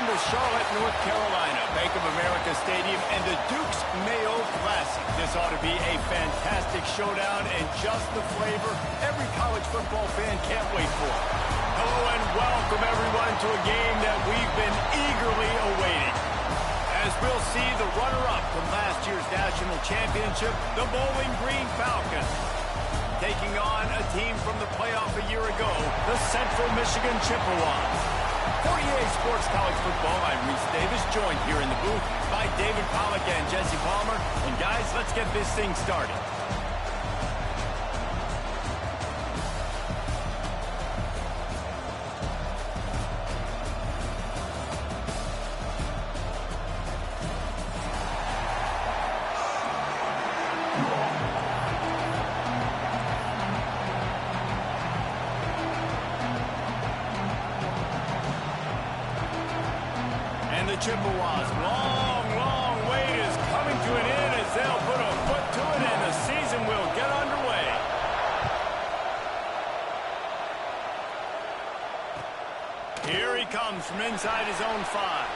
Welcome to Charlotte, North Carolina, Bank of America Stadium, and the Duke's Mayo Classic. This ought to be a fantastic showdown and just the flavor every college football fan can't wait for. Hello and welcome everyone to a game that we've been eagerly awaiting. As we'll see the runner-up from last year's national championship, the Bowling Green Falcons, taking on a team from the playoff a year ago, the Central Michigan Chippewas. For EA Sports College Football, I'm Reese Davis, joined here in the booth by David Pollack and Jesse Palmer. And guys, let's get this thing started. The Chippewas' long wait is coming to an end as they'll put a foot to it and the season will get underway. Here he comes from inside his own 5.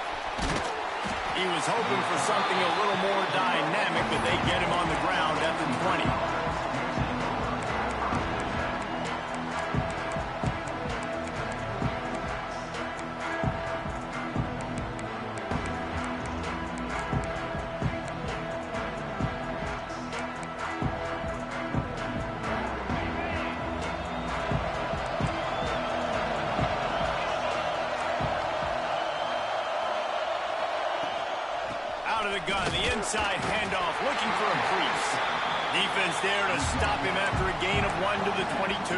He was hoping for something a little more dynamic, but they get him on the ground at the 20. Out of the gun, the inside handoff, looking for a crease. Defense there to stop him after a gain of 1 to the 22.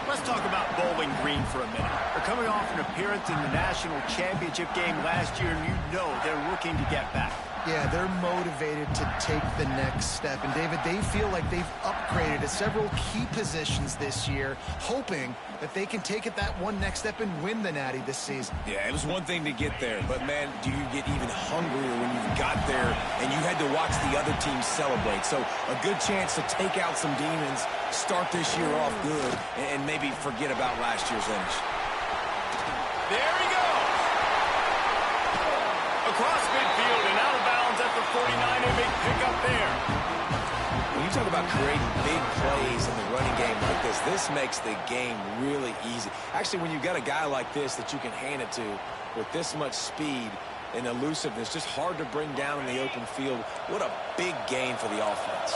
Let's talk about Bowling Green for a minute. They're coming off an appearance in the national championship game last year, and you know they're looking to get back. Yeah, they're motivated to take the next step. And, David, they feel like they've upgraded at several key positions this year, hoping that they can take it that one next step and win the Natty this season. Yeah, it was one thing to get there, but, man, do you get even hungrier when you got there and you had to watch the other team celebrate? So a good chance to take out some demons, start this year off good, and maybe forget about last year's finish. There he goes! Across midfield and out of bounds at the 49, a big pickup there. When you talk about creating big plays in the running game like this makes the game really easy. Actually, when you've got a guy like this that you can hand it to with this much speed and elusiveness, just hard to bring down in the open field, what a big gain for the offense.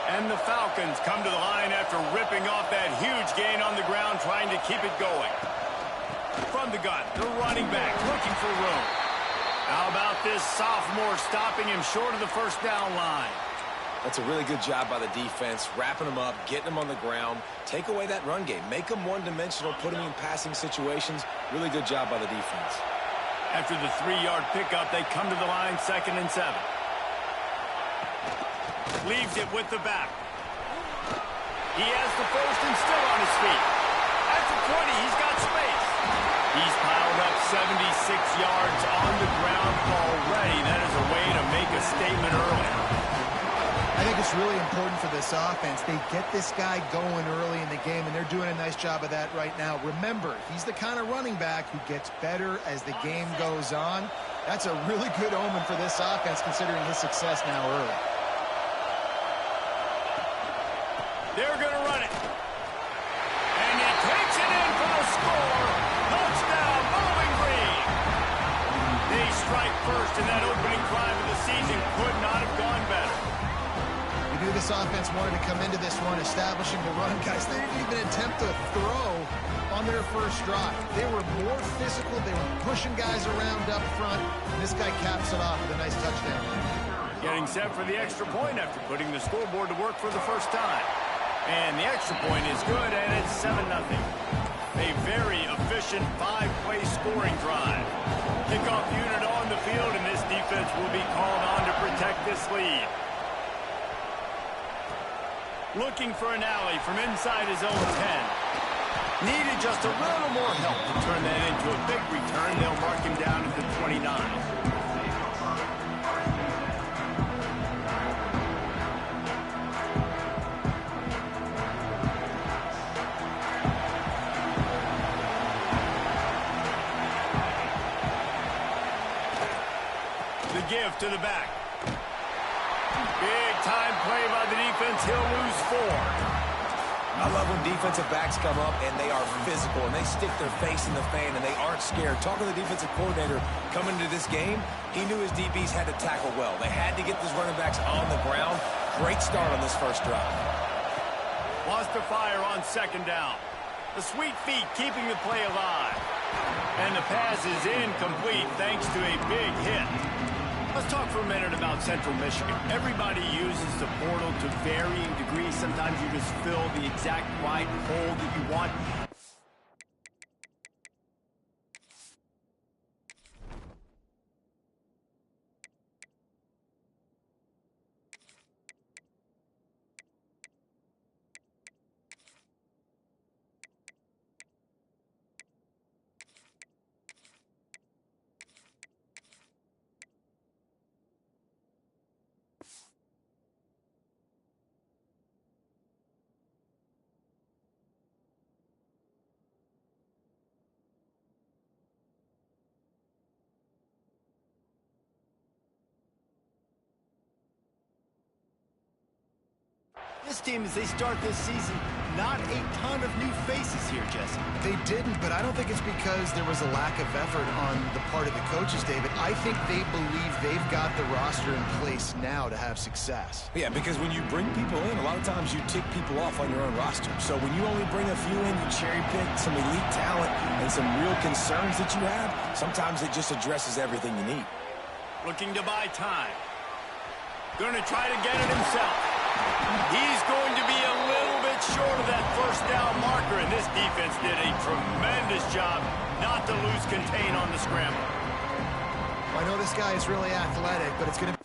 And the Falcons come to the line after ripping off that huge gain on the ground, trying to keep it going. From the gun, the running back looking for room. How about this sophomore stopping him short of the first down line? That's a really good job by the defense, wrapping them up, getting them on the ground, take away that run game, make them one-dimensional, put them in passing situations. Really good job by the defense. After the 3-yard pickup, they come to the line 2nd and 7. Leaves it with the back. He has the first and still on his feet. At the 20, he's got space. He's piled up 76 yards on the ground already. That is a way to make a statement early. I think it's really important for this offense. They get this guy going early in the game, and they're doing a nice job of that right now. Remember, he's the kind of running back who gets better as the game goes on. That's a really good omen for this offense, considering his success now early. They're going to run it. And he takes it in for the score. Touchdown, Bowling Green. They strike first, and that opening drive of the season could not have gone better. You knew this offense wanted to come into this one establishing the run. Guys, they didn't even attempt to throw on their first drive. They were more physical. They were pushing guys around up front. And this guy caps it off with a nice touchdown. Getting set for the extra point after putting the scoreboard to work for the first time. And the extra point is good, and it's 7-0. A very efficient 5-play scoring drive. Kickoff unit on the field, and this defense will be called on to protect this lead. Looking for an alley from inside his own 10. Needed just a little more help to turn that into a big return. They'll mark him down at the 29. give to the back. Big time play by the defense. He'll lose 4. I love when defensive backs come up and they are physical and they stick their face in the fan and they aren't scared. Talking to the defensive coordinator coming into this game, he knew his DBs had to tackle well. They had to get those running backs on the ground. Great start on this first drive. Wants to fire on 2nd down. The sweet feet keeping the play alive. And the pass is incomplete thanks to a big hit. Let's talk for a minute about Central Michigan. Everybody uses the portal to varying degrees. Sometimes you just fill the exact right hole that you want. This team, as they start this season, not a ton of new faces here, Jesse. They didn't, but I don't think it's because there was a lack of effort on the part of the coaches, David. I think they believe they've got the roster in place now to have success. Yeah, because when you bring people in, a lot of times you tick people off on your own roster. So when you only bring a few in, you cherry pick some elite talent and some real concerns that you have, sometimes it just addresses everything you need. Looking to buy time. Going to try to get it himself. He's going to be a little bit short of that 1st down marker, and this defense did a tremendous job not to lose contain on the scramble. Well, I know this guy is really athletic, but it's going to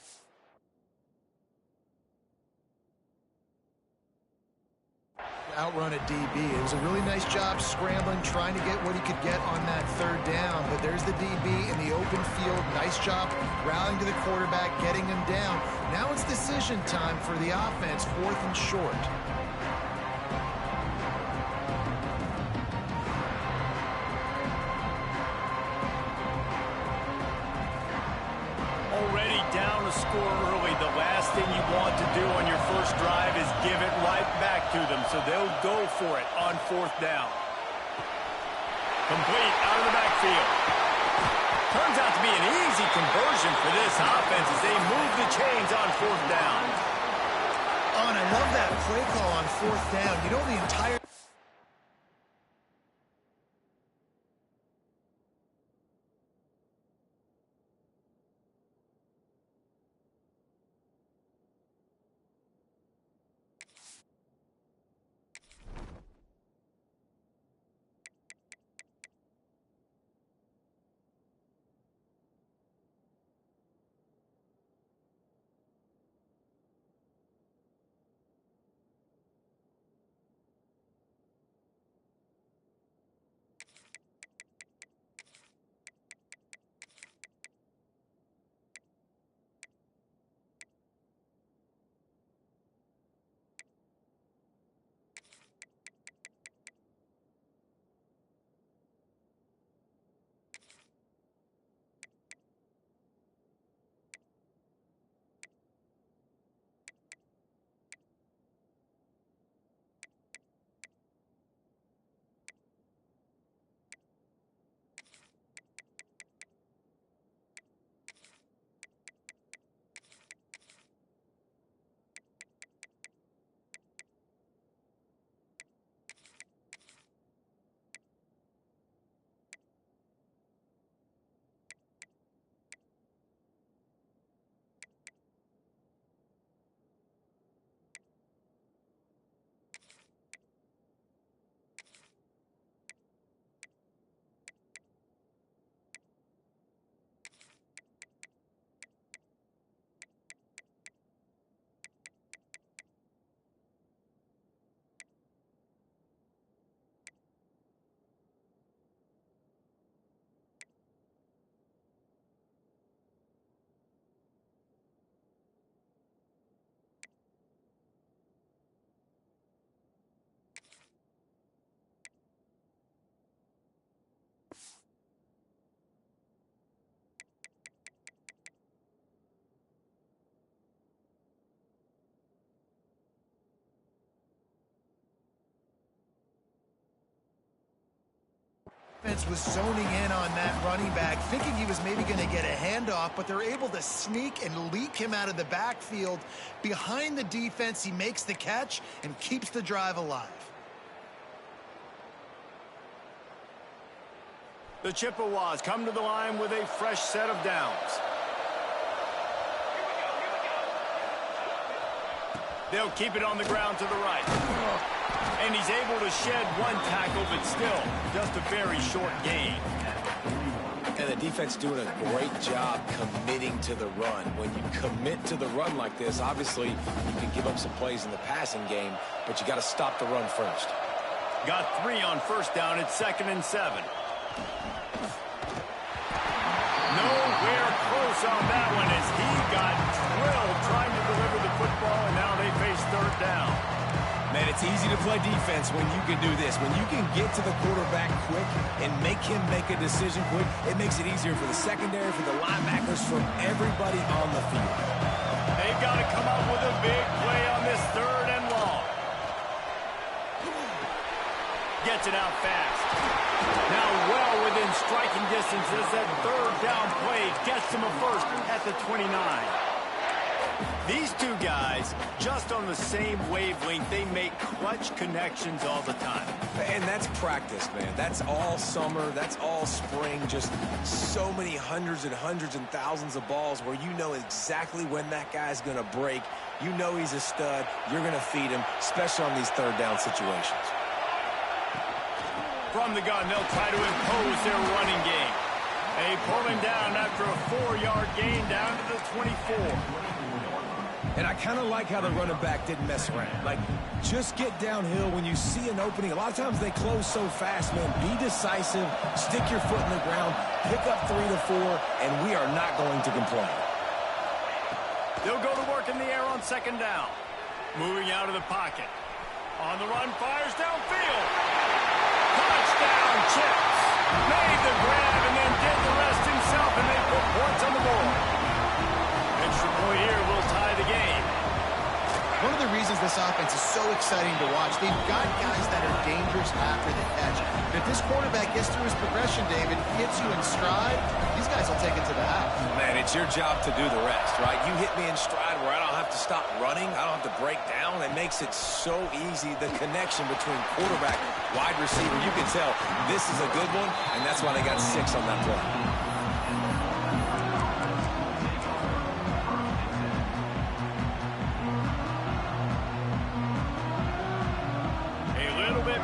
outrun at DB. It was a really nice job scrambling, trying to get what he could get on that 3rd down, but there's the DB in the open field. Nice job rallying to the quarterback, getting him down. Now it's decision time for the offense, 4th and short. Already down a score early. The last thing you want to do on your first drive is give it right back to them, so they'll go for it on 4th down. Complete out of the backfield. Turns out to be an easy conversion for this offense as they move the chains on 4th down. Oh, and I love that play call on 4th down. You know, the entire Defense was zoning in on that running back, thinking he was maybe going to get a handoff, but they're able to sneak and leak him out of the backfield. Behind the defense, he makes the catch and keeps the drive alive. The Chippewas come to the line with a fresh set of downs. They'll keep it on the ground to the right. And he's able to shed one tackle, but still just a very short gain. And the defense doing a great job committing to the run. When you commit to the run like this, obviously you can give up some plays in the passing game, but you got to stop the run first. Got 3 on first down. It's 2nd and 7. Nowhere close on that one as he got drilled trying to deliver the football, and now they face 3rd down. Man, it's easy to play defense when you can do this. When you can get to the quarterback quick and make him make a decision quick, it makes it easier for the secondary, for the linebackers, for everybody on the field. They've got to come up with a big play on this 3rd and long. Gets it out fast. Now well within striking distance as that 3rd down play gets him a first at the 29. These two guys, just on the same wavelength, they make clutch connections all the time. And that's practice, man. That's all summer. That's all spring. Just so many hundreds and thousands of balls where you know exactly when that guy's going to break. You know he's a stud. You're going to feed him, especially on these 3rd down situations. From the gun, they'll try to impose their running game. They pull him down after a 4-yard gain down to the 24. And I kind of like how the running back didn't mess around. Like, just get downhill when you see an opening. A lot of times they close so fast, man. Be decisive, stick your foot in the ground, pick up 3 to 4, and we are not going to complain. They'll go to work in the air on 2nd down. Moving out of the pocket. On the run, fires downfield. Touchdown, Chips. Made the grab and then did the rest himself, and they put points on the board. Extra point here will tie the game. One of the reasons this offense is so exciting to watch, they've got guys that are dangerous after the catch. But if this quarterback gets through his progression, David, hits you in stride, these guys will take it to the house. Man, it's your job to do the rest, right? You hit me in stride where I don't have to stop running. I don't have to break down. It makes it so easy, the connection between quarterback, wide receiver. You can tell this is a good one, and that's why they got 6 on that play.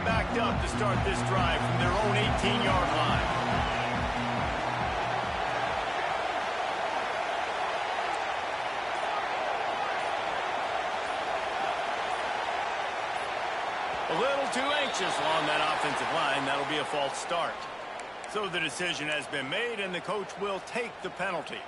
Backed up to start this drive from their own 18-yard line. A little too anxious along that offensive line. That'll be a false start. So the decision has been made, and the coach will take the penalty.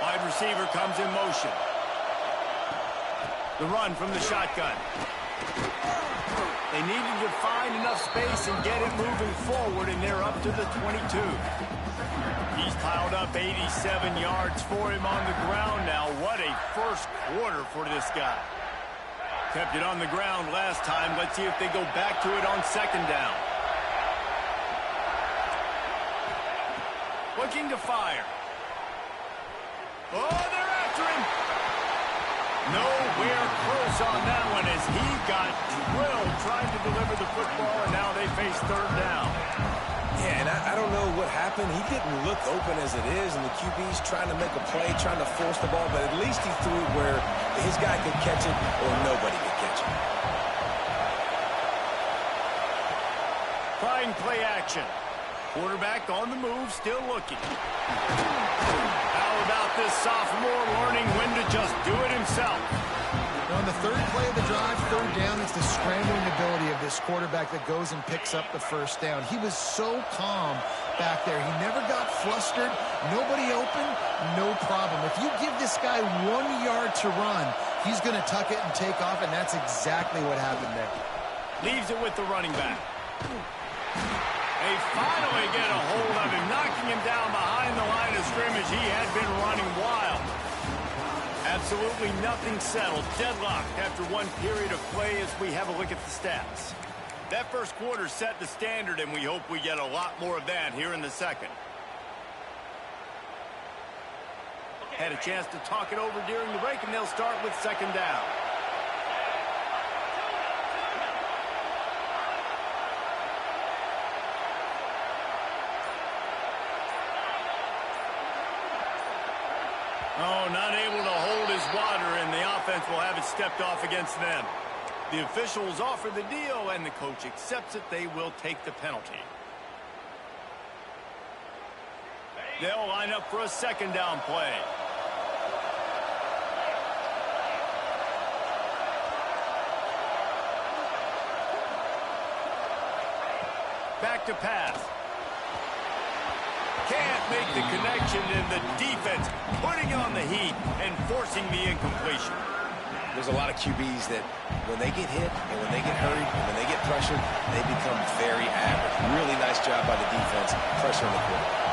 Wide receiver comes in motion. The run from the shotgun. They needed to find enough space and get it moving forward, and they're up to the 22. He's piled up 87 yards for him on the ground now. What a first quarter for this guy. Kept it on the ground last time. Let's see if they go back to it on 2nd down. Looking to fire. Oh, they're after him. Nowhere close on that one as he got drilled trying to deliver the football, and now they face 3rd down. Yeah, and I don't know what happened. He didn't look open as it is, and the QB's trying to make a play, trying to force the ball, but at least he threw it where his guy could catch it or nobody could catch it. Trying play action. Quarterback on the move, still looking. How about this sophomore learning when to just do it himself? On the 3rd play of the drive, 3rd down, it's the scrambling ability of this quarterback that goes and picks up the 1st down. He was so calm back there. He never got flustered. Nobody open, no problem. If you give this guy 1 yard to run, he's going to tuck it and take off, and that's exactly what happened there. Leaves it with the running back. They finally get a hold of him, knocking him down behind the line of scrimmage. He had been running wild. Absolutely nothing settled. Deadlocked after one period of play as we have a look at the stats. That first quarter set the standard, and we hope we get a lot more of that here in the second. Had a chance to talk it over during the break, and they'll start with second down. Oh, not able to hold his water, and the offense will have it stepped off against them. The officials offer the deal, and the coach accepts it. They will take the penalty. They'll line up for a second down play. Back to pass. Can't make the connection, and the defense putting on the heat and forcing the incompletion. There's a lot of QBs that when they get hit and when they get hurried and when they get pressured, they become very average. Really nice job by the defense pressuring the quarterback.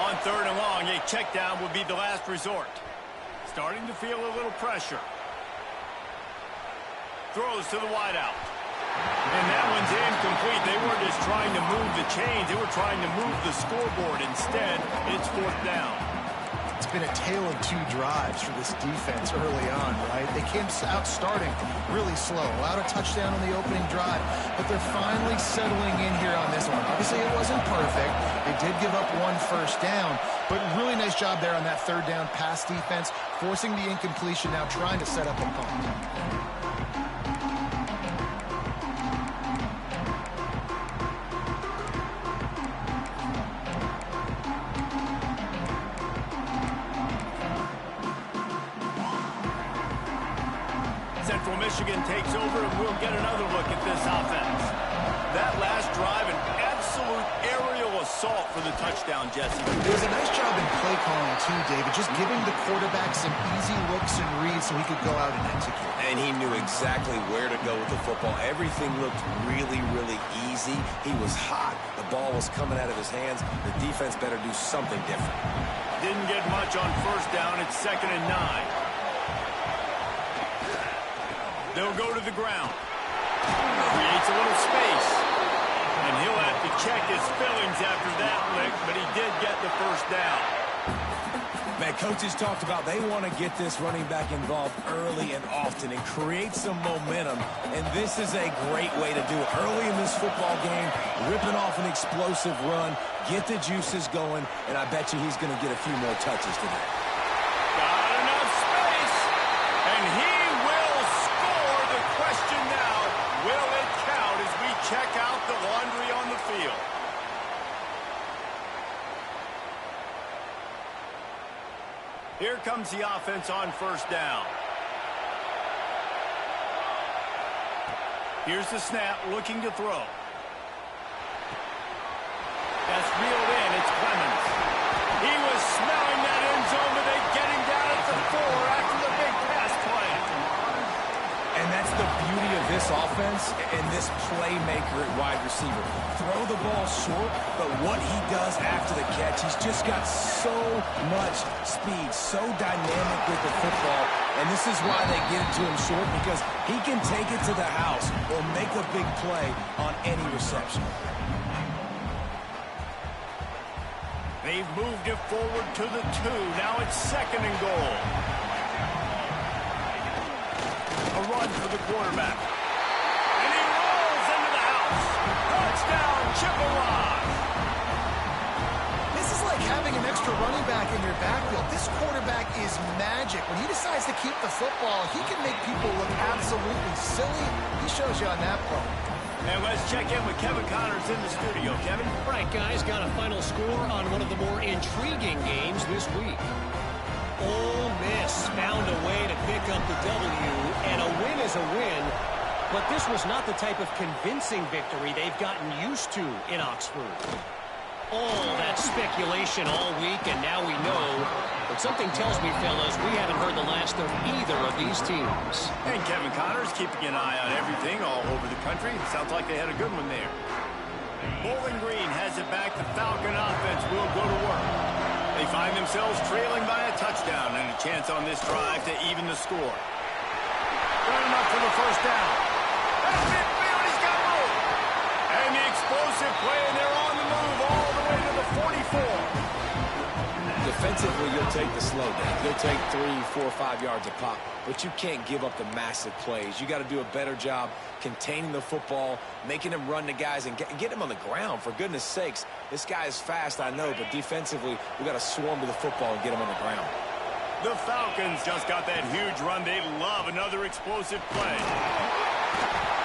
On third and long, a check down would be the last resort. Starting to feel a little pressure. Throws to the wideout. And that one's incomplete. They weren't just trying to move the chains. They were trying to move the scoreboard. Instead, it's fourth down. It's been a tale of two drives for this defense early on, right? They came out starting really slow. Allowed a touchdown on the opening drive, but they're finally settling in here on this one. Obviously, it wasn't perfect. They did give up one first down, but really nice job there on that third down pass defense, forcing the incompletion, now trying to set up a punt. Central Michigan takes over, and we'll get another look at this offense. That last drive, an absolute aerial assault for the touchdown, Jesse. It was a nice job in play calling, too, David, just giving the quarterback some easy looks and reads so he could go out and execute. And he knew exactly where to go with the football. Everything looked really, really easy. He was hot. The ball was coming out of his hands. The defense better do something different. Didn't get much on first down. It's 2nd and 9. They'll go to the ground. Creates a little space. And he'll have to check his fillings after that lick, but he did get the first down. Man, coaches talked about they want to get this running back involved early and often and create some momentum, and this is a great way to do it. Early in this football game, ripping off an explosive run, get the juices going, and I bet you he's going to get a few more touches today. Got enough space, and he will score. The question now, will it count as we check out the laundry on the field? Here comes the offense on first down. Here's the snap, looking to throw. That's reeled in. It's Clemens. He was smelling that end zone, but they get him down at the 4 after the big pass play. And that's the beauty of this offense and this playmaker at wide receiver. Throw the ball short, but what he does after the catch, he's just got so much speed, so dynamic with the football. And this is why they get it to him short, because he can take it to the house or make a big play on any reception. They've moved it forward to the 2. Now it's 2nd and goal. A run for the quarterback. And he rolls into the house. Touchdown, Chippewa. This is like having an extra running back in your backfield. This quarterback is magic. When he decides to keep the football, he can make people look absolutely silly. He shows you on that play. And let's check in with Kevin Connors in the studio. Kevin? Right, guys, got a final score on one of the more intriguing games this week. Ole Miss found a way to pick up the W, and a win is a win, but this was not the type of convincing victory they've gotten used to in Oxford. All that speculation all week, and now we know But something tells me, fellas, we haven't heard the last of either of these teams. And Kevin Connors keeping an eye on everything all over the country. Sounds like they had a good one there. Bowling Green has it back. The Falcon offense will go to work. They find themselves trailing by a touchdown and a chance on this drive to even the score. Good enough for the first down. That's midfield. He's got room. And the explosive play, and they're on the move all the way to the 44. Defensively, you'll take the slow down. You'll take 3, 4, 5 yards a pop, but you can't give up the massive plays. You got to do a better job containing the football, making them run the guys, and get them on the ground. For goodness sakes, this guy is fast, I know, but defensively, we got to swarm to the football and get him on the ground. The Falcons just got that huge run. They love another explosive play.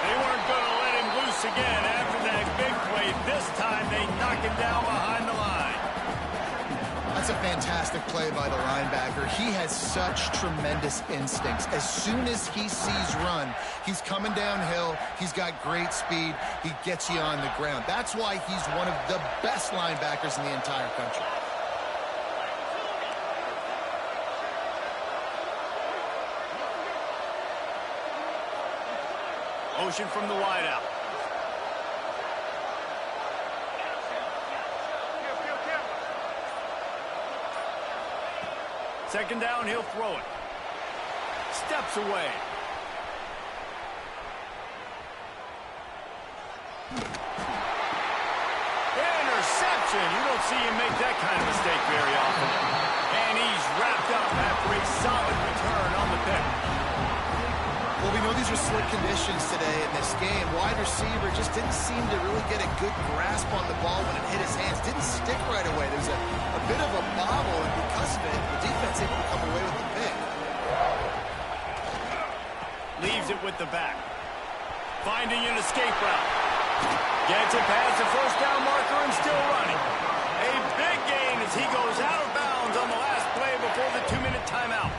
They weren't going to let him loose again after that big play. This time, they knock him down behind the line. That's a fantastic play by the linebacker. He has such tremendous instincts. As soon as he sees run, he's coming downhill. He's got great speed. He gets you on the ground. That's why he's one of the best linebackers in the entire country. Motion from the wideout. Second down, he'll throw it. Steps away. Interception. You don't see him make that kind of mistake very often. And he's wrapped up after a solid return on the pick. Well, we know these are slick conditions today in this game. Wide receiver just didn't seem to really get a good grasp on the ball when it hit his hands. Didn't stick right away. There's a bit of a bobble, and because of it, the defense able to come away with the pick. Leaves it with the back. Finding an escape route. Gets it past the first down marker and still running. A big gain as he goes out of bounds on the last play before the 2-minute timeout.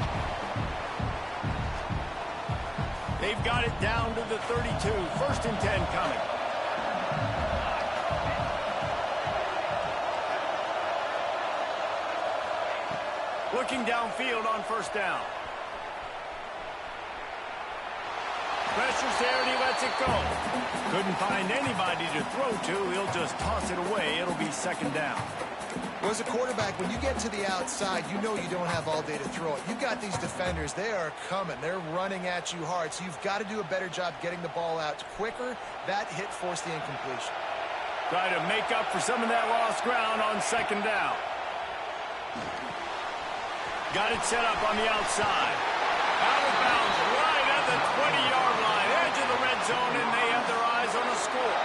They've got it down to the 32. First and 10 coming. Looking downfield on first down. Pressure's there and he lets it go. Couldn't find anybody to throw to. He'll just toss it away. It'll be second down. Well, as a quarterback, when you get to the outside, you know you don't have all day to throw it. You've got these defenders. They are coming. They're running at you hard. So you've got to do a better job getting the ball out quicker. That hit forced the incompletion. Try to make up for some of that lost ground on second down. Got it set up on the outside. Out of bounds right at the 20-yard line. Edge of the red zone, and they have their eyes on the score.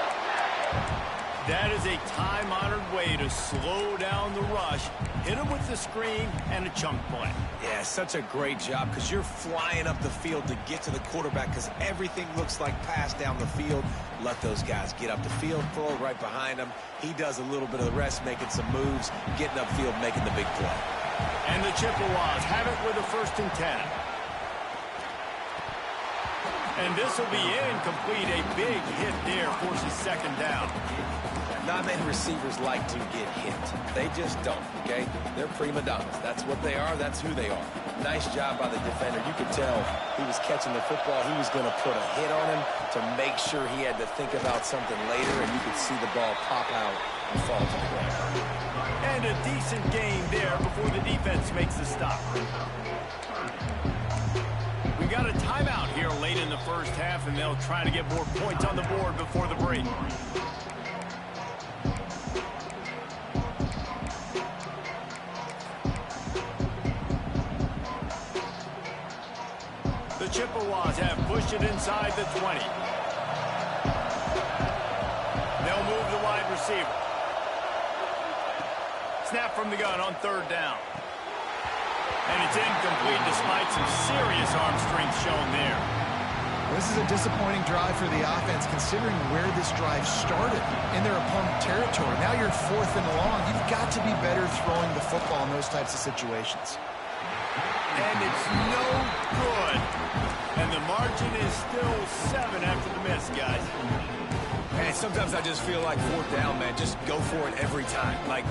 That is a time-honored way to slow down the rush, hit him with the screen, and a chunk play. Yeah, such a great job because you're flying up the field to get to the quarterback because everything looks like pass down the field. Let those guys get up the field, throw it right behind him. He does a little bit of the rest, making some moves, getting upfield, making the big play. And the Chippewas have it with a first and 10. And this will be incomplete. A big hit there forces second down. Not many receivers like to get hit. They just don't, okay? They're prima donnas. That's what they are. That's who they are. Nice job by the defender. You could tell he was catching the football. He was going to put a hit on him to make sure he had to think about something later, and you could see the ball pop out and fall to the ground. And a decent gain there before the defense makes the stop. We got a timeout here late in the first half, and they'll try to get more points on the board before the break. The Chippewas have pushed it inside the 20. They'll move the wide receiver. Snap from the gun on third down. And it's incomplete despite some serious arm strength shown there. Well, this is a disappointing drive for the offense considering where this drive started in their opponent territory. Now you're fourth and long. You've got to be better throwing the football in those types of situations. And it's no good. And the Margin is still 7 after the miss, guys. And sometimes I just feel like fourth down, man, just go for it every time. Like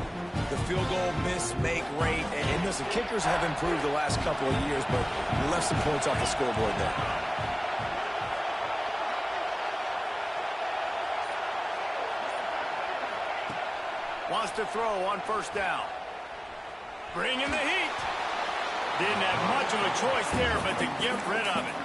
the field goal miss, make rate. And listen, kickers have improved the last couple of years, but you left some points off the scoreboard there. Wants to throw on first down. Bring in the heat. Didn't have much of a choice there, but to get rid of it.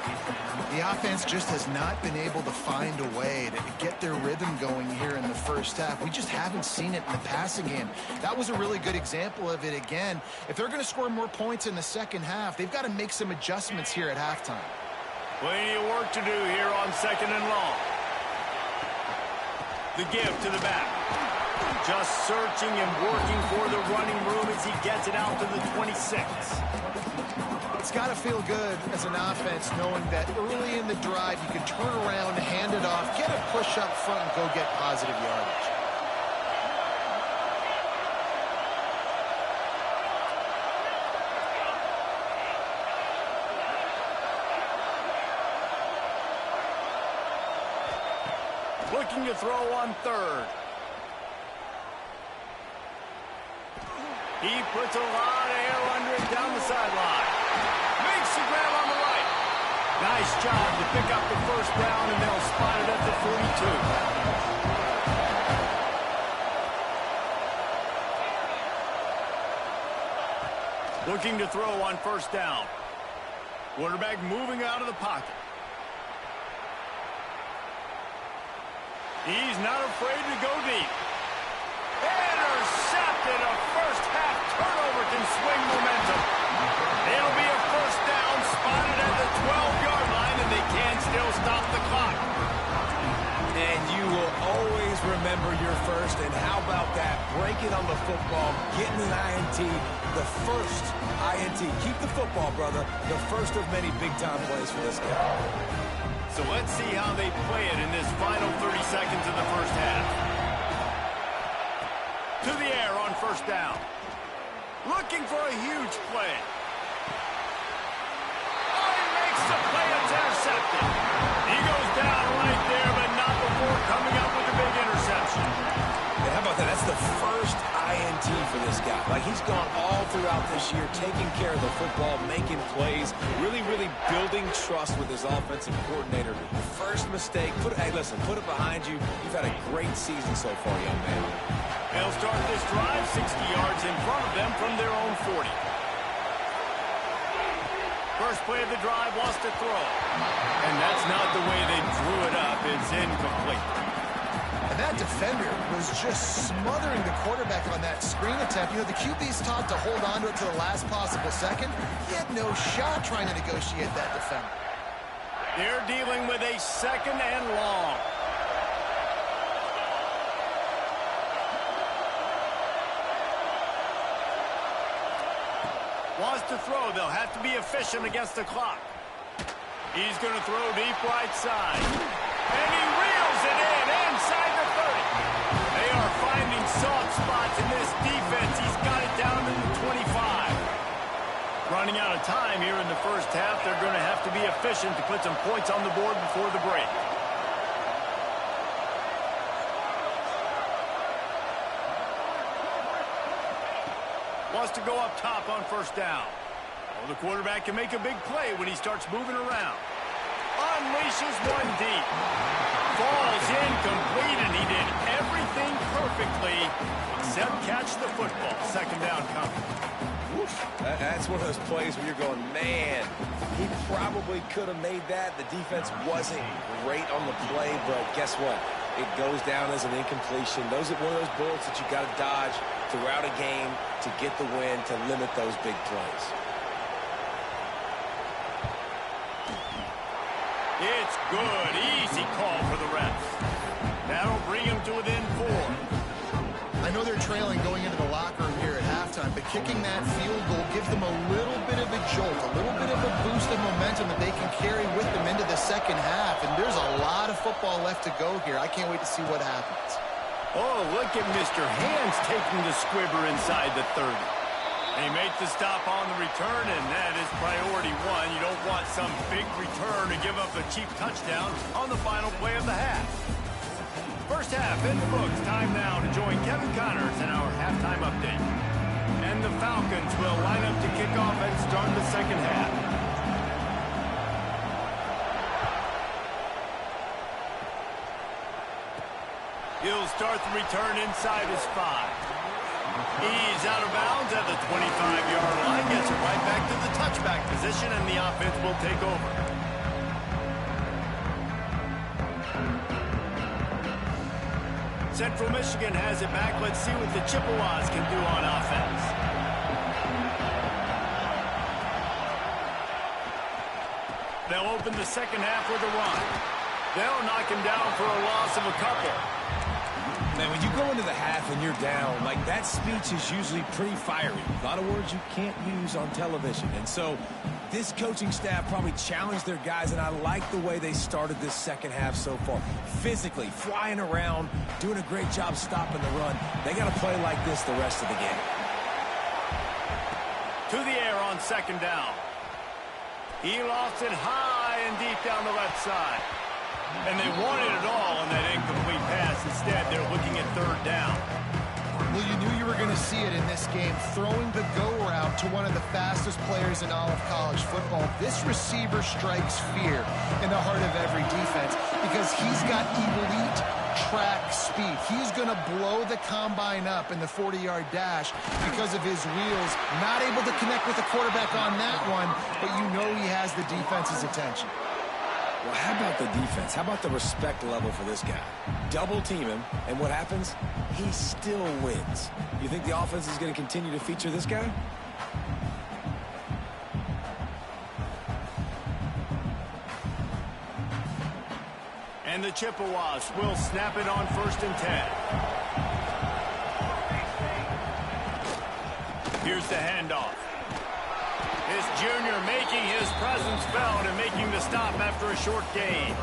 The offense just has not been able to find a way to get their rhythm going here in the first half. We just haven't seen it in the passing game. That was a really good example of it again. If they're going to score more points in the second half, they've got to make some adjustments here at halftime. Plenty of work to do here on 2nd and long. The give to the back. Just searching and working for the running room as he gets it out to the 26. It's got to feel good as an offense knowing that early in the drive you can turn around, hand it off, get a push up front, and go get positive yardage. Looking to throw on 3rd. He puts a lot of air under it down the sideline. Makes the grab on the right. Nice job to pick up the first down, and they'll spot it at the 42. Looking to throw on first down. Quarterback moving out of the pocket. He's not afraid to go deep. Intercepted. A first-half turnover can swing momentum. It'll be a first down, spotted at the 12-yard line, and they can still stop the clock. And you will always remember your first. And how about that? Breaking on the football, getting an INT, the first INT. Keep the football, brother. The first of many big-time plays for this guy. So let's see how they play it in this final 30 seconds of the first half. To the air on first down. Looking for a huge play. Oh, he makes the play. It's intercepted. He goes down right there, but not before coming up with a big interception. And how about that? That's the first INT for this guy. Like, he's gone all throughout this year, taking care of the football, making plays, really building trust with his offensive coordinator. First mistake, hey, listen, put it behind you. You've had a great season so far, young man. They'll start this drive 60 yards in front of them from their own 40. First play of the drive wants to throw. And that's not the way they drew it up. It's incomplete. And that defender was just smothering the quarterback on that screen attempt. You know, the QB's taught to hold on to it to the last possible second. He had no shot trying to negotiate that defender. They're dealing with a 2nd and long. Wants to throw. They'll have to be efficient against the clock. He's going to throw deep right side. And he reels it in inside the 30. They are finding soft spots in this defense. He's got it down to the 25. Running out of time here in the first half. They're going to have to be efficient to put some points on the board before the break. Wants to go up top on first down. Well, the quarterback can make a big play when he starts moving around. Unleashes one deep. Falls incomplete, and he did everything perfectly except catch the football. 2nd down coming. That's one of those plays where you're going, man, he probably could have made that. The defense wasn't great on the play, but guess what? It goes down as an incompletion. Those are one of those bullets that you got to dodge throughout a game to get the win, to limit those big plays. It's good. Easy call for the refs. That'll bring him to within 4. I know they're trailing going into the locker room here at halftime, but kicking that field goal gives them a little bit of a jolt, a little bit of a boost of momentum that they can carry with them into the second half. And there's a lot of football left to go here. I can't wait to see what happens. Oh, look at Mr. Hands taking the squibber inside the 30. They make the stop on the return, and that is priority 1. You don't want some big return to give up a cheap touchdown on the final play of the half. First half in the books. Time now to join Kevin Connors in our halftime update. And the Falcons will line up to kick off and start the second half. He'll start the return inside his 5. He's out of bounds at the 25-yard line. Gets it right back to the touchback position, and the offense will take over. Central Michigan has it back. Let's see what the Chippewas can do on offense. They'll open the second half with a run. They'll knock him down for a loss of a couple. Man, when you go into the half and you're down, like, that speech is usually pretty fiery. A lot of words you can't use on television. And so this coaching staff probably challenged their guys, and I like the way they started this second half so far. Physically, flying around, doing a great job stopping the run. They got to play like this the rest of the game. To the air on second down. He lost it high and deep down the left side. And they wanted it all on that incomplete pass. Instead, they're looking at third down. Well, you knew you were going to see it in this game, throwing the go route to one of the fastest players in all of college football. This receiver strikes fear in the heart of every defense because he's got elite track speed. He's going to blow the combine up in the 40-yard dash because of his wheels. Not able to connect with the quarterback on that one, but you know he has the defense's attention. Well, how about the defense? How about the respect level for this guy? Double team him, and what happens? He still wins. You think the offense is going to continue to feature this guy? And the Chippewas will snap it on 1st and 10. Here's the handoff. This junior making his presence felt and making the stop after a short gain.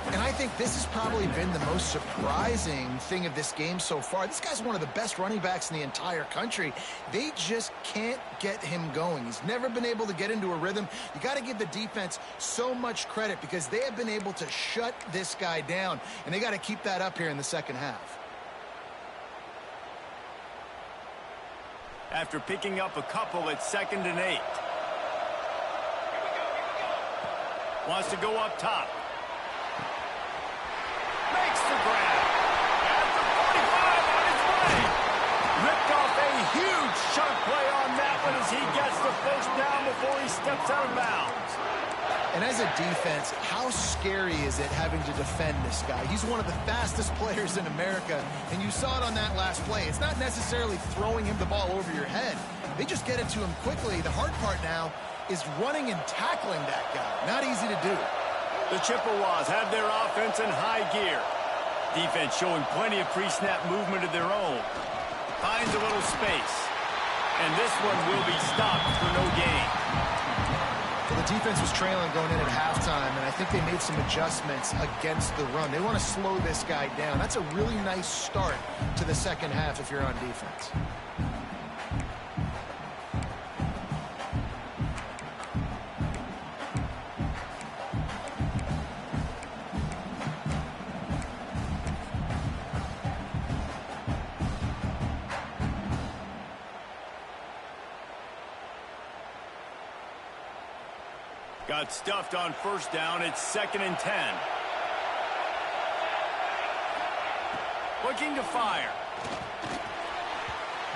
And I think this has probably been the most surprising thing of this game so far. This guy's one of the best running backs in the entire country. They just can't get him going. He's never been able to get into a rhythm. You got to give the defense so much credit because they have been able to shut this guy down, and they got to keep that up here in the second half. After picking up a couple, it's 2nd and 8. Wants to go up top. Makes the grab. At the 45 on his way. Ripped off a huge chunk play on that one as he gets the first down before he steps out of bounds. And as a defense, how scary is it having to defend this guy? He's one of the fastest players in America, and you saw it on that last play. It's not necessarily throwing him the ball over your head. They just get it to him quickly. The hard part now is running and tackling that guy. Not easy to do. The Chippewas have their offense in high gear. Defense showing plenty of pre-snap movement of their own. Finds a little space. And this one will be stopped for no gain. Well, the defense was trailing going in at halftime, and I think they made some adjustments against the run. They want to slow this guy down. That's a really nice start to the second half if you're on defense. Got stuffed on 1st down. It's 2nd and 10. Looking to fire.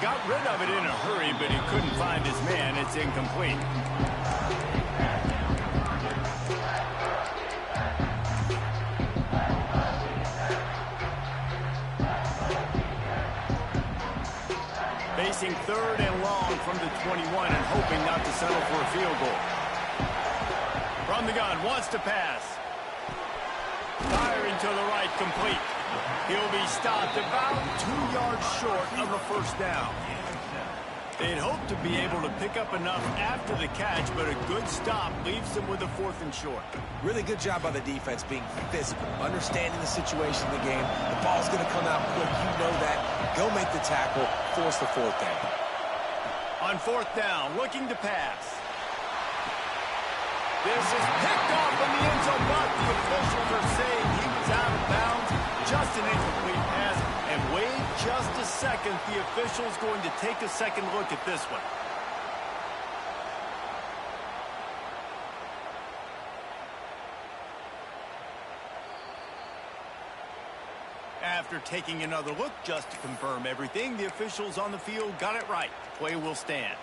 Got rid of it in a hurry, but he couldn't find his man. It's incomplete. Facing 3rd and long from the 21 and hoping not to settle for a field goal. From the gun, wants to pass. Firing to the right, complete. He'll be stopped about 2 yards short of the first down. They'd hoped to be able to pick up enough after the catch, but a good stop leaves them with a 4th and short. Really good job by the defense being physical, understanding the situation in the game. The ball's going to come out quick. You know that. Go make the tackle, force the 4th down. On 4th down, looking to pass. This is picked off in the end zone, but the officials are saying he was out of bounds. Just an incomplete pass. And wait just a second. The official's going to take a second look at this one. After taking another look just to confirm everything, the officials on the field got it right. Play will stand.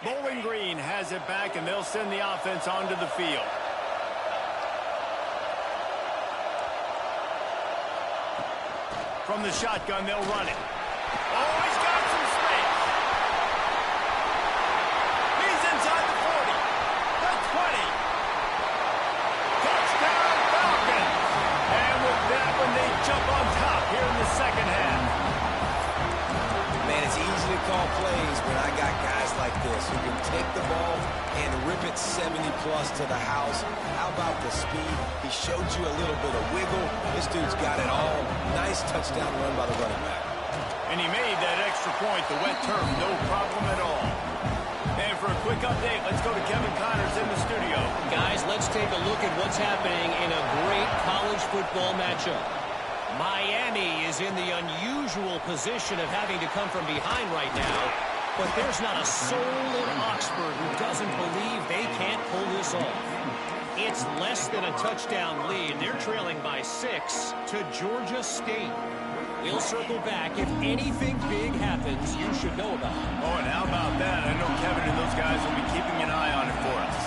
Bowling Green has it back, and they'll send the offense onto the field. From the shotgun, they'll run it. Oh, he's got some space. He's inside the 40, the 20. Touchdown, Falcons. And with that one, they jump on top here in the second half. Man, it's easy to call plays when I got guys like this who can take the ball and rip it 70-plus to the house. How about the speed? He showed you a little bit of wiggle. This dude's got it all. Nice touchdown run by the running back. And he made that extra point, the wet turf, no problem at all. And for a quick update, let's go to Kevin Connors in the studio. Guys, let's take a look at what's happening in a great college football matchup. Miami is in the unusual position of having to come from behind right now, but there's not a soul in Oxford who doesn't believe they can't pull this off. It's less than a touchdown lead. They're trailing by 6 to Georgia State. We'll circle back. If anything big happens, you should know about it. Oh, and how about that? I know Kevin and those guys will be keeping an eye on it for us.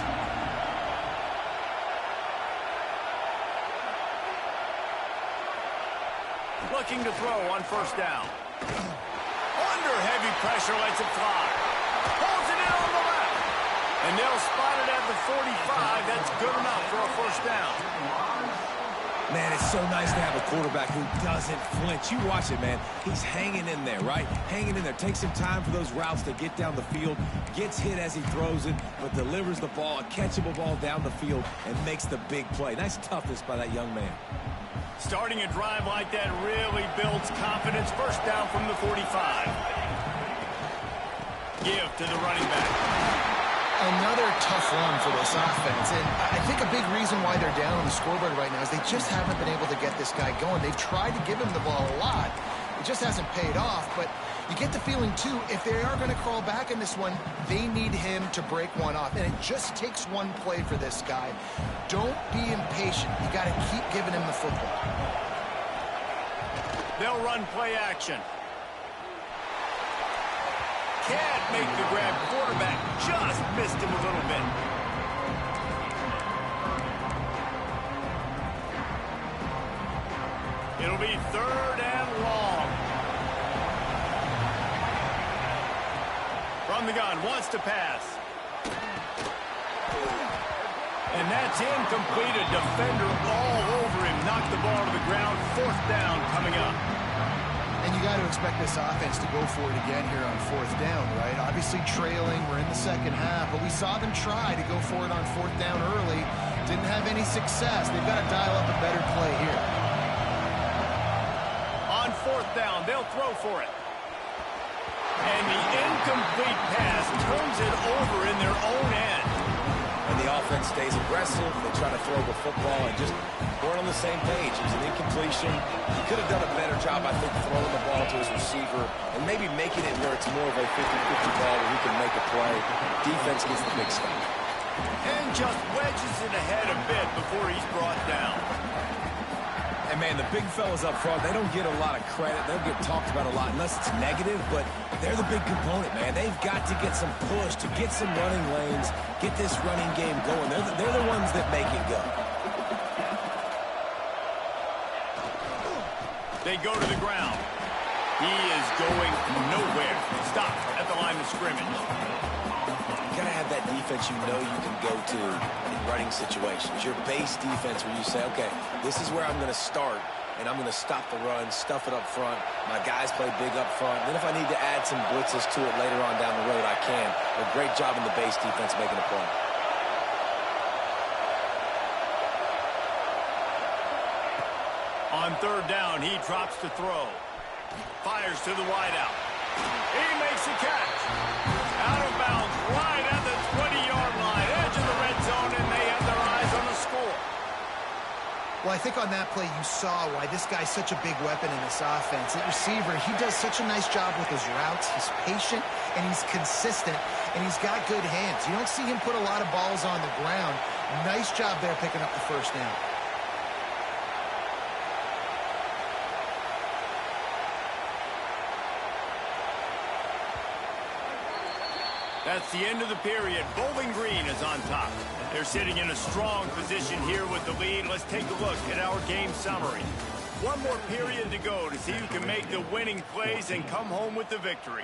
Looking to throw on first down. Under heavy pressure, lets it fly. Holds it in on the left. And they'll spot it at the 45. That's good enough for a first down. Man, it's so nice to have a quarterback who doesn't flinch. You watch it, man. He's hanging in there, right? Hanging in there. Takes some time for those routes to get down the field. Gets hit as he throws it, but delivers the ball, a catchable ball down the field, and makes the big play. Nice toughness by that young man. Starting a drive like that really builds confidence. First down from the 45. Give to the running back. Another tough run for this offense, and I think a big reason why they're down on the scoreboard right now is they just haven't been able to get this guy going. They've tried to give him the ball a lot. It just hasn't paid off, but you get the feeling, too, if they are going to crawl back in this one, they need him to break one off, and it just takes one play for this guy. Don't be impatient. You got to keep giving him the football. They'll run play action. Can't make the grab. Quarterback just missed him a little bit. It'll be third and long. From the gun, wants to pass. And that's incomplete. A defender all over him. Knocked the ball to the ground. Fourth down coming up. And you got to expect this offense to go for it again here on fourth down, right? Obviously trailing, we're in the second half, but we saw them try to go for it on fourth down early. Didn't have any success. They've got to dial up a better play here. On fourth down, they'll throw for it. And the incomplete pass turns it over in their own end. And the offense stays aggressive. They try to throw the football and just weren't on the same page. It was an incompletion. He could have done a better job, I think, throwing the ball to his receiver and maybe making it where it's more of a 50-50 ball where he can make a play. Defense gets the big stop. And just wedges it ahead a bit before he's brought down. And, man, the big fellas up front, they don't get a lot of credit. They'll get talked about a lot unless it's negative, but they're the big component, man. They've got to get some push, to get some running lanes, get this running game going. They're the ones that make it go. They go to the ground. He is going nowhere. Stop at the line of scrimmage. You got to have that defense you know you can go to in running situations. Your base defense where you say, okay, this is where I'm going to start, and I'm going to stop the run, stuff it up front. My guys play big up front. Then if I need to add some blitzes to it later on down the road, I can. A great job in the base defense making a play. On third down, he drops to throw. Fires to the wideout. He makes a catch. Out of bounds, right at the I think on that play you saw why this guy's such a big weapon in this offense. At receiver, he does such a nice job with his routes. He's patient, and he's consistent, and he's got good hands. You don't see him put a lot of balls on the ground. Nice job there picking up the first down. That's the end of the period. Bowling Green is on top. They're sitting in a strong position here with the lead. Let's take a look at our game summary. One more period to go to see who can make the winning plays and come home with the victory.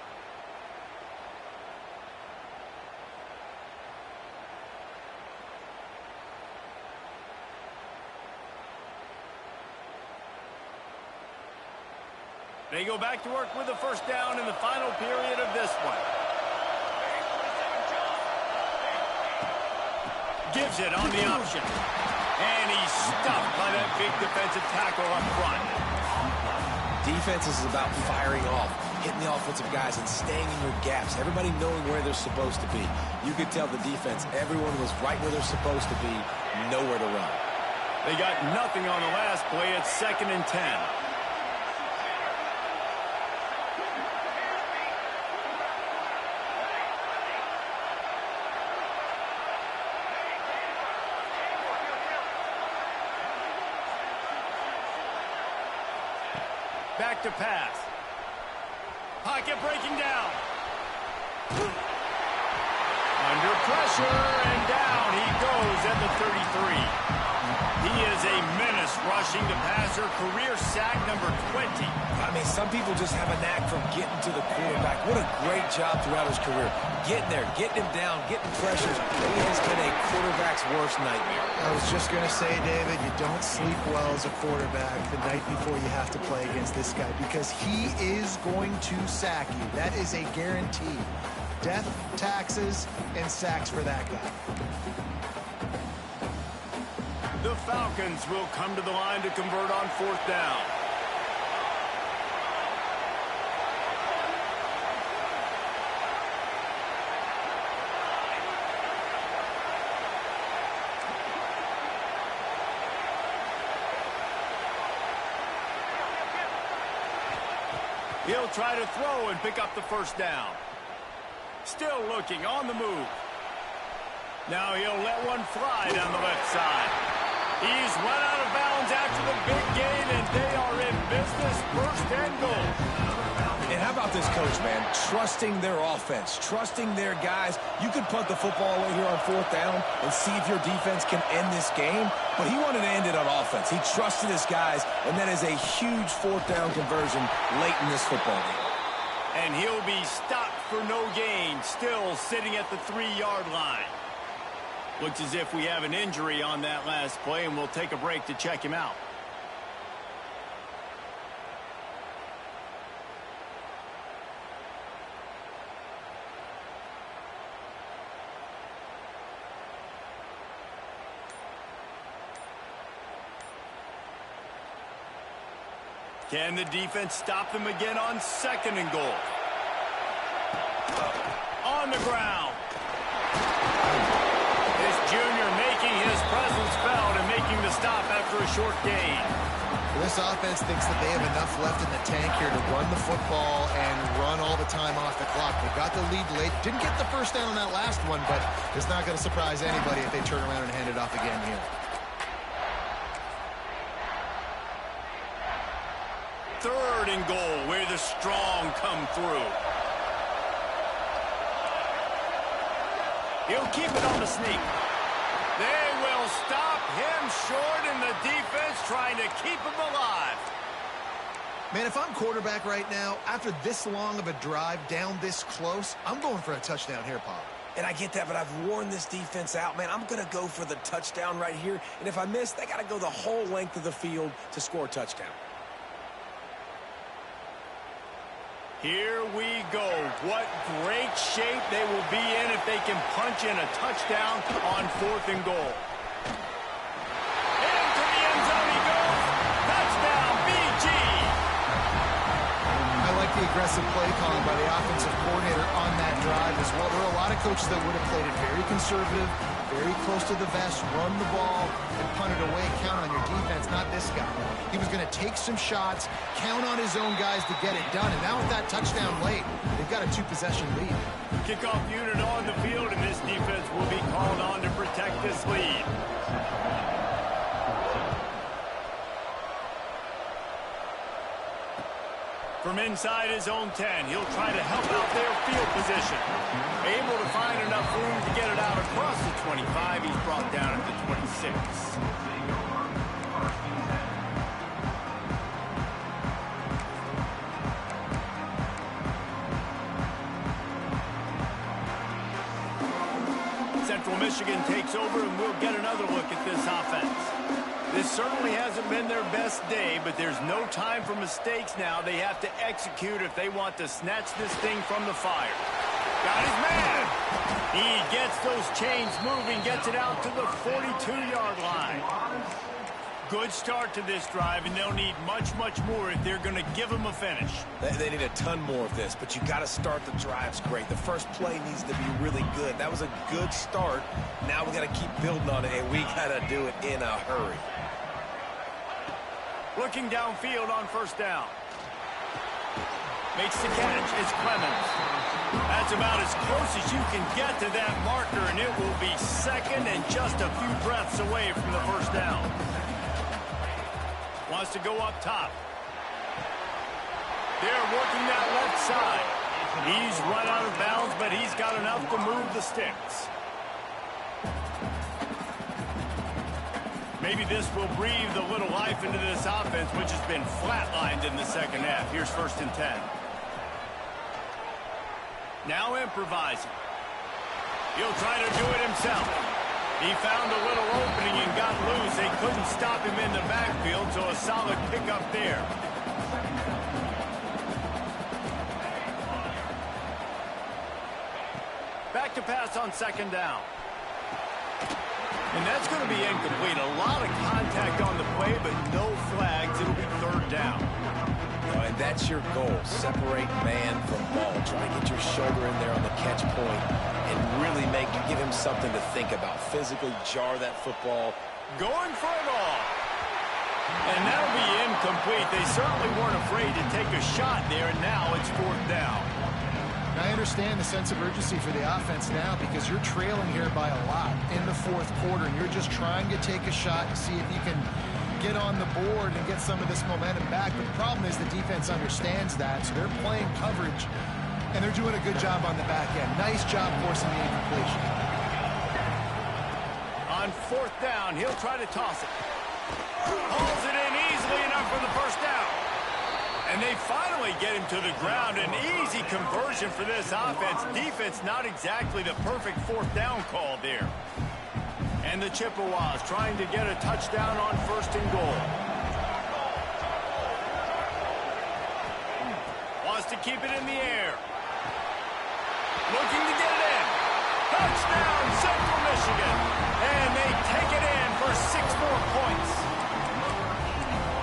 They go back to work with the first down in the final period of this one. Gives it on the option. And he's stuffed by that big defensive tackle up front. Defense is about firing off, hitting the offensive guys, and staying in your gaps. Everybody knowing where they're supposed to be. You could tell the defense, everyone was right where they're supposed to be, nowhere to run. They got nothing on the last play. It's 2nd and 10. Back to pass. Pocket breaking down. Under pressure, and down he goes at the 33. He is a menace rushing the passer. Career sack number 20. I mean, some people just have a knack for getting to the quarterback. What a great job throughout his career. Getting there, getting him down, getting pressures. He has been a quarterback's worst nightmare. I was just going to say, David, you don't sleep well as a quarterback the night before you have to play against this guy because he is going to sack you. That is a guarantee. Death, taxes, and sacks for that guy. The Falcons will come to the line to convert on 4th down. He'll try to throw and pick up the first down. Still looking on the move. Now he'll let one fly down the left side. He's run out of bounds after the big gain, and they are in business. 1st and goal. And how about this coach, man? Trusting their offense, trusting their guys. You could punt the football away here on 4th down and see if your defense can end this game, but he wanted to end it on offense. He trusted his guys, and that is a huge 4th down conversion late in this football game. And he'll be stopped for no gain, still sitting at the 3-yard line. Looks as if we have an injury on that last play, and we'll take a break to check him out. Can the defense stop them again on 2nd and goal? On the ground. This junior making his presence felt and making the stop after a short gain. This offense thinks that they have enough left in the tank here to run the football and run all the time off the clock. They got the lead late. Didn't get the first down on that last one, but it's not going to surprise anybody if they turn around and hand it off again here. 3rd and goal, where the strong come through. He'll keep it on the sneak. They will stop him short, and the defense trying to keep him alive. Man, if I'm quarterback right now, after this long of a drive down this close, I'm going for a touchdown here, Paul. And I get that, but I've worn this defense out, man. I'm going to go for the touchdown right here. And if I miss, they got to go the whole length of the field to score a touchdown. Here we go. What great shape they will be in if they can punch in a touchdown on 4th and goal. Into the end zone he goes. Touchdown, BG. I like the aggressive play calling by the offensive coordinator on that drive as well. There are a lot of coaches that would have played it very conservative, very close to the vest, run the ball, and punt it away. Count on your defense, not this guy. He was going to take some shots, count on his own guys to get it done. And now with that touchdown late, they've got a 2-possession lead. Kickoff unit on the field, and this defense will be called on to protect this lead. From inside his own 10, he'll try to help out their field position. Able to find enough room to get it out across the 25. He's brought down at the 26. Central Michigan takes over, and we'll get another look at this offense. This certainly hasn't been their best day, but there's no time for mistakes now. They have to execute if they want to snatch this thing from the fire. Got his man. He gets those chains moving, gets it out to the 42-yard line. Good start to this drive, and they'll need much, much more if they're going to give them a finish. They need a ton more of this, but you got to start the drives great. The first play needs to be really good. That was a good start. Now we got to keep building on it, and we got to do it in a hurry. Looking downfield on first down. Makes the catch. It's Clemens. That's about as close as you can get to that marker, and it will be second and just a few breaths away from the first down. Wants to go up top. They're working that left side. He's run out of bounds, but he's got enough to move the sticks. Maybe this will breathe a little life into this offense, which has been flatlined in the second half. Here's 1st and 10. Now improvising. He'll try to do it himself. He found a little opening and got loose. They couldn't stop him in the backfield, so a solid pickup there. Back to pass on 2nd down. And that's going to be incomplete. A lot of contact on the play, but no flags. It'll be 3rd down. And that's your goal. Separate man from ball. Try to get your shoulder in there on the catch point and really give him something to think about. Physically jar that football. Going for it all. And that'll be incomplete. They certainly weren't afraid to take a shot there, and now it's 4th down. I understand the sense of urgency for the offense now because you're trailing here by a lot in the 4th quarter, and you're just trying to take a shot to see if you can get on the board and get some of this momentum back. But the problem is the defense understands that, so they're playing coverage, and they're doing a good job on the back end. Nice job forcing the incompletion. On 4th down, he'll try to toss it. Hauls it in easily enough for the first down. And they finally get him to the ground. An easy conversion for this offense. Defense not exactly the perfect 4th down call there. And the Chippewas trying to get a touchdown on 1st and goal. Wants to keep it in the air. Looking to get it in. Touchdown, Central Michigan. And they take it in for 6 more points.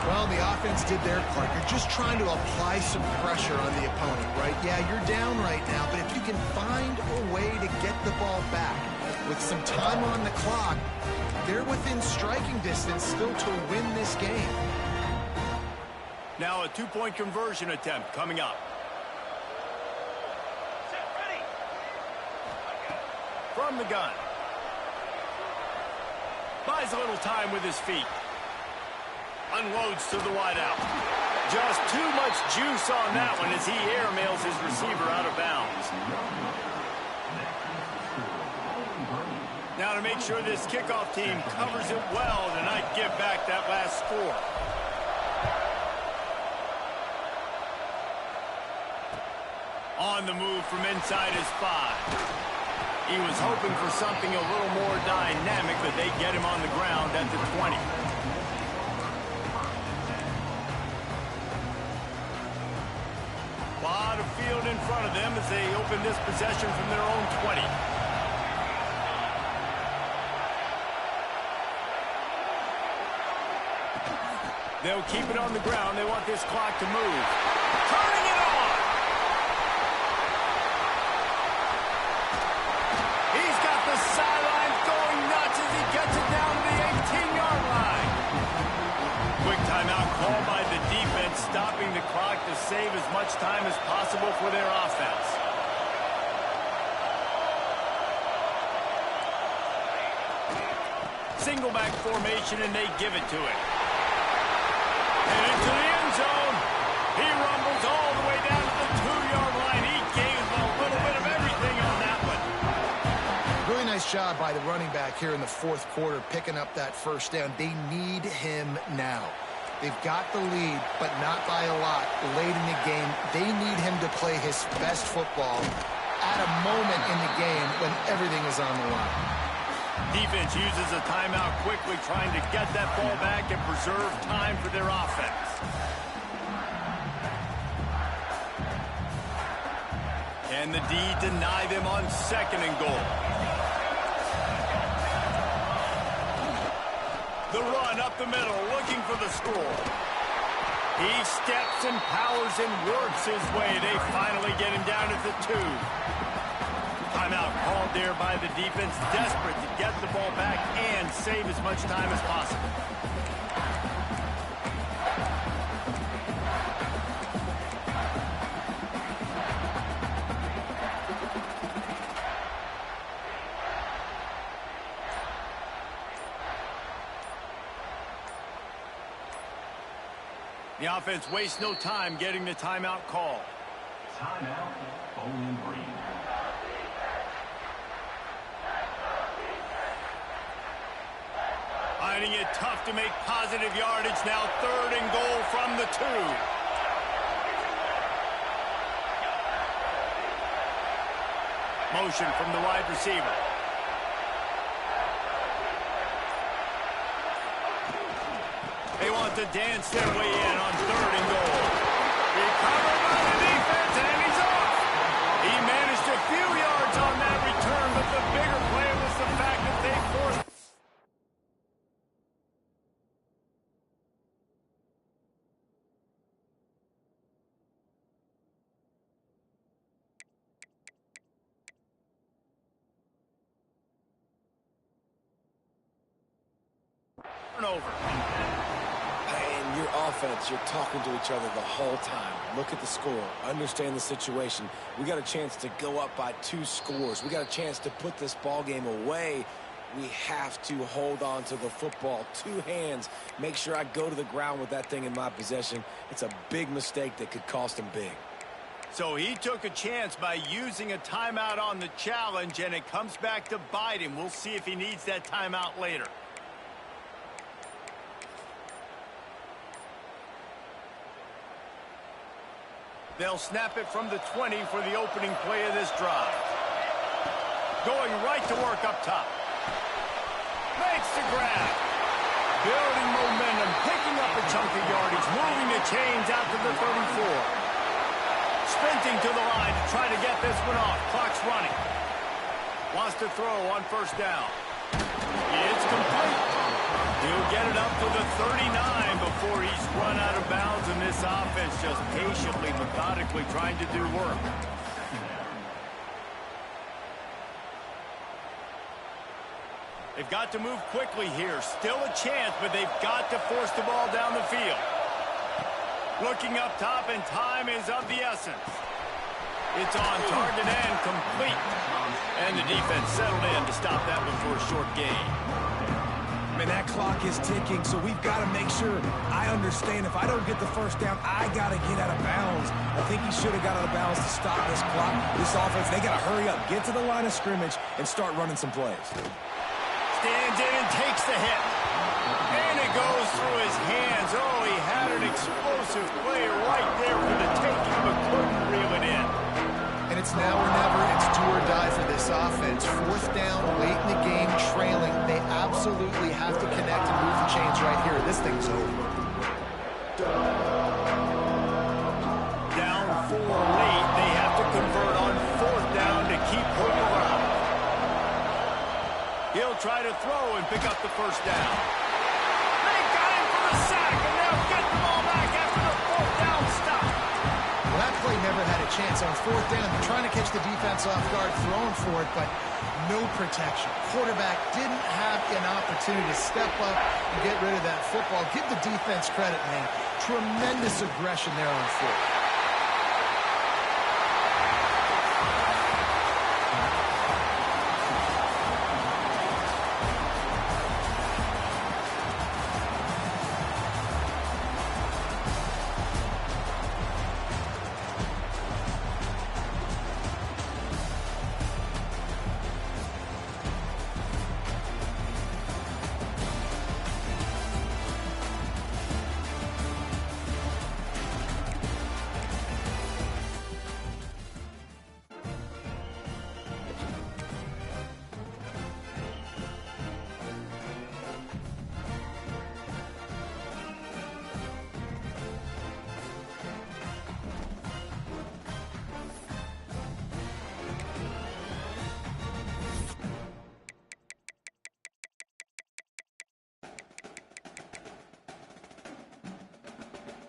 Well, the offense did their part. You're just trying to apply some pressure on the opponent, right? Yeah, you're down right now, but if you can find a way to get the ball back with some time on the clock, they're within striking distance still to win this game. Now a 2-point conversion attempt coming up. From the gun. Buys a little time with his feet. Unloads to the wideout. Just too much juice on that one as he airmails his receiver out of bounds. Now to make sure this kickoff team covers it well tonight, give back that last score. On the move from inside his 5. He was hoping for something a little more dynamic, but they get him on the ground at the 20. A lot of field in front of them as they open this possession from their own 20. They'll keep it on the ground. They want this clock to move. Turning it on. He's got the sidelines going save as much time as possible for their offense. Single back formation, and they give it to him. And into the end zone. He rumbles all the way down to the 2-yard line. He gains a little bit of everything on that one. Really nice job by the running back here in the fourth quarter, picking up that first down. They need him now. They've got the lead, but not by a lot late in the game. They need him to play his best football at a moment in the game when everything is on the line. Defense uses a timeout quickly, trying to get that ball back and preserve time for their offense. And the D deny them on 2nd and goal. The run up the middle, looking for the score. He steps and powers and works his way. They finally get him down at the 2. Timeout called there by the defense, desperate to get the ball back and save as much time as possible. The offense wastes no time getting the timeout call. Timeout, Bowling Green. Finding it tough to make positive yardage. Now 3rd and goal from the 2. Motion from the wide receiver. They want to dance their way in on 3rd and goal. Recovered by the defense, and he's off. He managed a few yards on that return, but the bigger play was the fact that they forced turnover. And your offense, you're talking to each other the whole time. Look at the score. Understand the situation. We got a chance to go up by 2 scores. We got a chance to put this ball game away. We have to hold on to the football. 2 hands. Make sure I go to the ground with that thing in my possession. It's a big mistake that could cost him big. So he took a chance by using a timeout on the challenge, and it comes back to bite him. We'll see if he needs that timeout later. They'll snap it from the 20 for the opening play of this drive. Going right to work up top. Makes the grab. Building momentum, picking up a chunk of yardage, moving the chains out to the 34. Sprinting to the line to try to get this one off. Clock's running. Wants to throw on 1st down. It's complete. He'll get it up to the 39 before he's run out of bounds, and this offense just patiently, methodically trying to do work. They've got to move quickly here. Still a chance, but they've got to force the ball down the field. Looking up top, and time is of the essence. It's on target and complete. And the defense settled in to stop that one for a short gain. I mean, that clock is ticking, so we've got to make sure. I understand if I don't get the 1st down, I got to get out of bounds. I think he should have got out of bounds to stop this clock. This offense, they got to hurry up, get to the line of scrimmage, and start running some plays. Stands in and takes the hit. And it goes through his hands. Oh, he had an explosive play right there for the taking, but couldn't reel it in. And it's now or never. It's do or die for this offense. 4th down, late in the game, trailing. They absolutely have to connect and move the chains right here. This thing's over. Down 4 late. They have to convert on 4th down to keep moving around. He'll try to throw and pick up the 1st down. They got him for the sack, and they'll get the ball back after the 4th down stop. Well, that play never had a chance on 4th down. They're trying to catch the defense off guard, throwing for it, but no protection. Quarterback didn't have an opportunity to step up and get rid of that football. Give the defense credit, man. Tremendous aggression there on 4th.